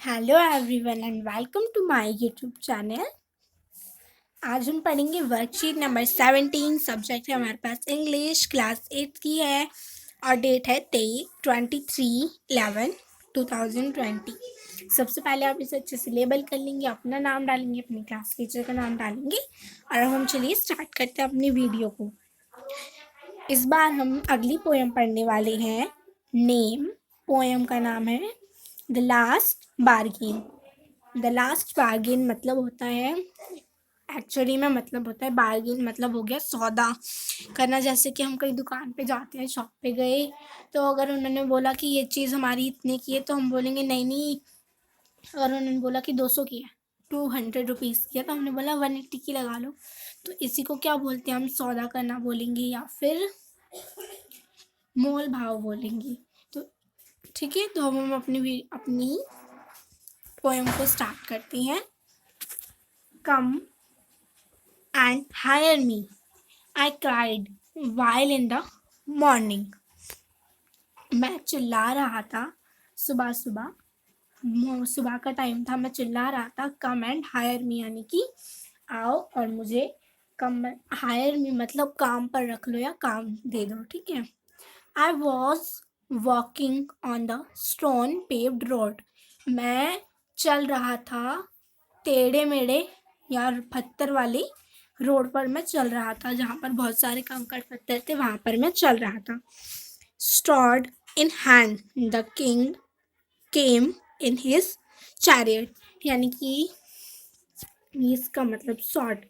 Hello everyone and welcome to my YouTube channel. आज हम पढ़ेंगे वर्कशीट नंबर 17। सब्जेक्ट है हमारे पास इंग्लिश, क्लास 8 की है और डेट है 23/11/2020। सबसे पहले आप इसे अच्छे से लेबल कर लेंगे, अपना नाम डालेंगे, अपनी क्लास टीचर का नाम डालेंगे और अब हम चलिए स्टार्ट करते हैं अपनी वीडियो को। इस बार हम अगली पोएम पढ़ने वाले हैं। नेम पोएम का नाम है the last bargain. The last bargain मतलब होता है, एक्चुअली में मतलब होता है, बार्गेन मतलब हो गया सौदा करना। जैसे कि हम कहीं दुकान पे जाते हैं, शॉप पे गए, तो अगर उन्होंने बोला कि ये चीज़ हमारी इतने की है तो हम बोलेंगे नहीं नहीं। अगर उन्होंने बोला कि 200 की है, 200 रुपीज़ की है, तो हमने बोला 180 की लगा लो। तो इसी को क्या बोलते हैं, हम सौदा करना बोलेंगे या फिर मोल भाव बोलेंगे। तो ठीक है, तो हम अपनी पोएम को स्टार्ट करते हैं। कम and hire me, I cried while in the morning. मैं चिल्ला रहा था सुबह सुबह, सुबह का टाइम था, मैं चिल्ला रहा था कम एंड हायर मी, यानी कि आओ और मुझे कम। हायर मी मतलब काम पर रख लो या काम दे दो, ठीक है। I was walking on the stone paved road. मैं चल रहा था टेढ़े मेढ़े या पत्थर वाली रोड पर मैं चल रहा था, जहाँ पर बहुत सारे कंकड़ पत्थर थे, वहाँ पर मैं चल रहा था। Stored in hand the king came in his chariot, यानी कि इसका मतलब स्वॉर्ड।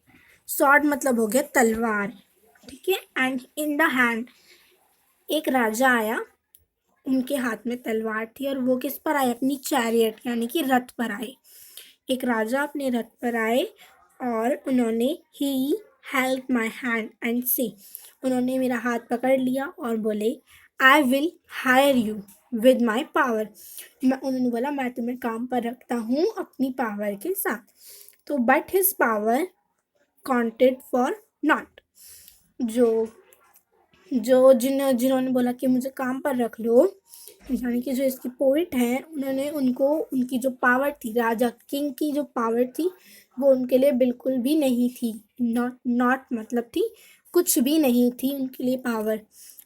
स्वॉर्ड मतलब हो गया तलवार, ठीक है। एंड इन द हैंड, एक राजा आया, उनके हाथ में तलवार थी और वो किस पर आए, अपनी चैरियट यानी कि रथ पर आए। एक राजा अपने रथ पर आए और उन्होंने ही हेल्प माई हैंड एंड से, उन्होंने मेरा हाथ पकड़ लिया और बोले I will hire you with my power. उन्होंने बोला मैं तुम्हें काम पर रखता हूँ अपनी पावर के साथ। तो but his power counted for not, जो जो जिन्होंने बोला कि मुझे काम पर रख लो, यानी कि जो इसकी पोइट हैं, उन्होंने उनको उनकी जो पावर थी, राजा किंग की जो पावर थी, वो उनके लिए बिल्कुल भी नहीं थी। नॉट मतलब थी, कुछ भी नहीं थी उनके लिए power.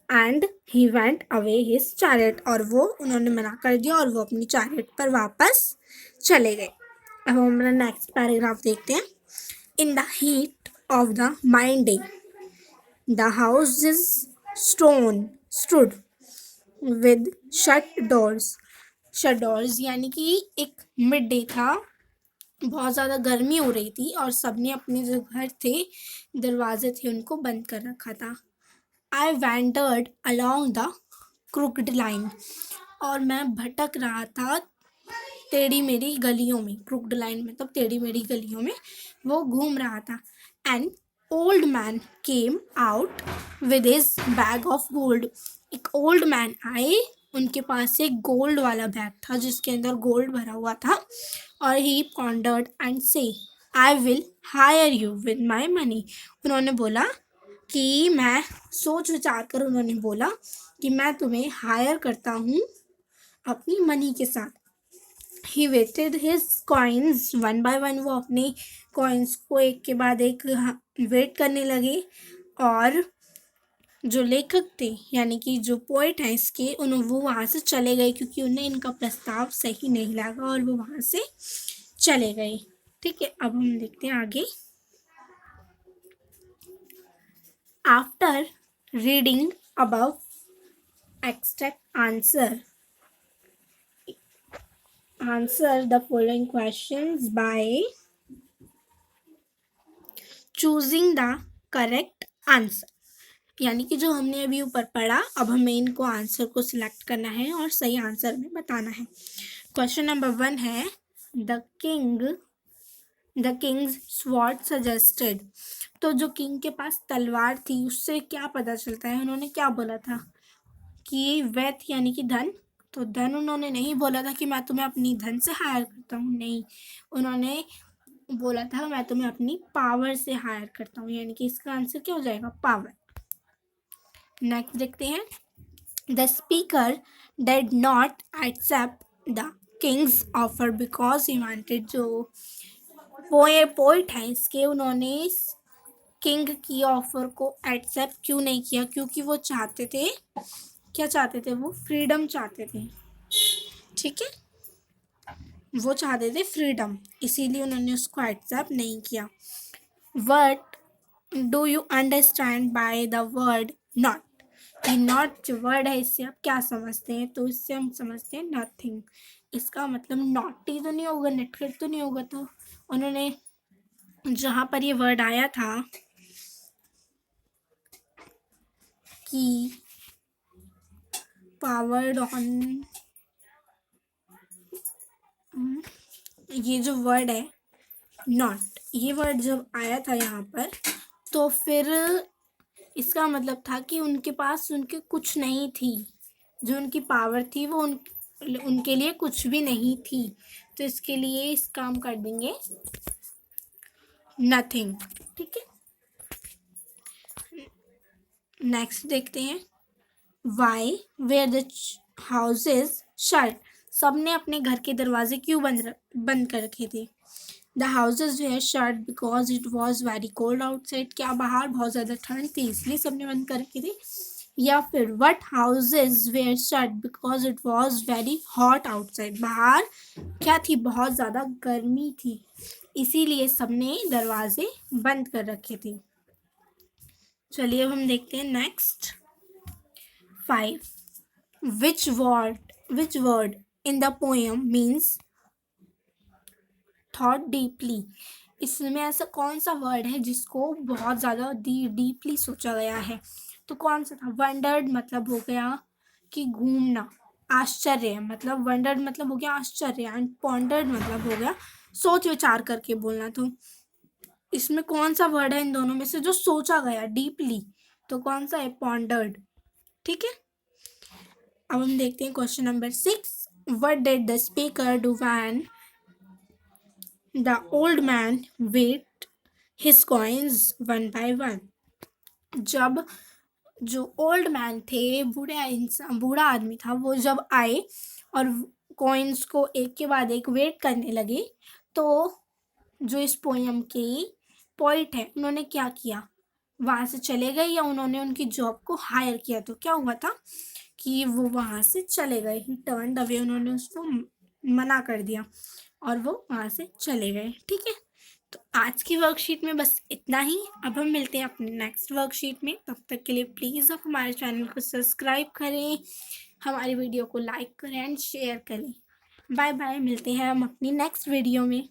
And he went away his chariot, और वो उन्होंने मना कर दिया और वो अपनी चैरियट पर वापस चले गए। अब हम अपना नेक्स्ट पैराग्राफ देखते हैं। In the heat of the mind day the house's stone stood with shut doors, यानी कि एक मिड डे था, बहुत ज़्यादा गर्मी हो रही थी और सबने अपने जो घर थे, दरवाजे थे, उनको बंद कर रखा था। I wandered along the crooked line, और मैं भटक रहा था टेढ़ी मेढ़ी गलियों में। क्रूक्ड लाइन मतलब टेढ़ी मेढ़ी गलियों में वो घूम रहा था। And old man came out with his bag of gold, एक ओल्ड मैन आए, उनके पास एक गोल्ड वाला बैग था जिसके अंदर गोल्ड भरा हुआ था। और ही पॉन्डर्ड एंड से I will hire you with my money, उन्होंने बोला कि मैं सोच विचार कर उन्होंने बोला कि मैं तुम्हें हायर करता हूँ अपनी मनी के साथ। He waited his coins one by one, वो अपने कॉइन्स को एक के बाद एक वेट करने लगे। और जो लेखक थे, यानी कि जो पोइट हैं इसके, वो वहाँ से चले गए क्योंकि उन्हें इनका प्रस्ताव सही नहीं लगा और वो वहाँ से चले गए, ठीक है। अब हम देखते हैं आगे। After reading above extract answer the following questions by choosing the correct answer, यानी कि जो हमने अभी ऊपर पढ़ा, अब हमें इनको आंसर को सिलेक्ट करना है और सही आंसर में बताना है। क्वेश्चन नंबर 1 है द किंग्स स्वॉर्ड सजेस्टेड, तो जो किंग के पास तलवार थी उससे क्या पता चलता है, उन्होंने क्या बोला था कि वेथ यानी कि धन। तो धन उन्होंने नहीं बोला था कि मैं तुम्हें अपनी धन से हायर करता हूँ, नहीं, उन्होंने बोला था मैं तुम्हें अपनी पावर से हायर करता हूँ, यानी कि इसका आंसर क्या हो जाएगा, पावर। नेक्स्ट देखते हैं। The speaker did not accept the king's offer because he wanted. जो पोइट हैं इसके, उन्होंने किंग की ऑफर को एक्सेप्ट क्यों नहीं किया? क्योंकि वो चाहते थे, क्या चाहते थे? वो फ्रीडम चाहते थे। ठीक है, वो चाहते थे फ्रीडम, इसीलिए उन्होंने उसको एक्सेप्ट नहीं किया। What do you understand by the word not? ये नॉट जो वर्ड है, इससे आप क्या समझते हैं? तो इससे हम समझते हैं नथिंग। इसका मतलब नॉटी तो नहीं होगा, नटखट तो नहीं होगा। तो उन्होंने जहाँ पर ये वर्ड आया था कि पावर्ड ऑन, ये जो वर्ड है नॉट, ये वर्ड जब आया था यहाँ पर, तो फिर इसका मतलब था कि उनके पास उनके कुछ नहीं थी। जो उनकी पावर थी वो उनके लिए कुछ भी नहीं थी। तो इसके लिए इस काम कर देंगे नथिंग। ठीक है, नेक्स्ट देखते हैं। Why were the houses shut? सबने अपने घर के दरवाजे क्यों बंद कर रखे थे? The houses were shut because it was very cold outside. क्या बाहर बहुत ज़्यादा ठंड थी इसलिए सबने बंद कर रखे थे? या फिर what houses were shut because it was very hot outside? बाहर क्या थी? बहुत ज़्यादा गर्मी थी, इसीलिए सबने दरवाजे बंद कर रखे थे। चलिए अब हम देखते हैं next 5. Which word in the poem means thought deeply? इसमें ऐसा कौन सा वर्ड है जिसको बहुत ज़्यादा डीपली सोचा गया है? तो कौन सा था? वंडर्ड मतलब हो गया कि घूमना। आश्चर्य मतलब, वंडर्ड मतलब हो गया आश्चर्य, एंड पॉन्डर्ड मतलब हो गया सोच विचार करके बोलना। तो इसमें कौन सा वर्ड है इन दोनों में से जो सोचा गया डीपली? तो कौन सा है? पॉन्डर्ड। ठीक है, अब हम देखते हैं question number 6. What did the speaker do when the old man weighed his coins one by one? जब जो ओल्ड मैन थे, बूढ़ा आदमी था, वो जब आए और कॉइन्स को एक के बाद एक वेट करने लगे, तो जो इस पोयम के पोइट है उन्होंने क्या किया? वहाँ से चले गए या उन्होंने उनकी जॉब को हायर किया? तो क्या हुआ था कि वो वहाँ से चले गए, ही टर्न्ड अवे, उन्होंने उसको मना कर दिया और वो वहाँ से चले गए। ठीक है, तो आज की वर्कशीट में बस इतना ही। अब हम मिलते हैं अपने नेक्स्ट वर्कशीट में। तब तक के लिए प्लीज़ आप हमारे चैनल को सब्सक्राइब करें, हमारी वीडियो को लाइक करें एंड शेयर करें। बाय बाय, मिलते हैं हम अपनी नेक्स्ट वीडियो में।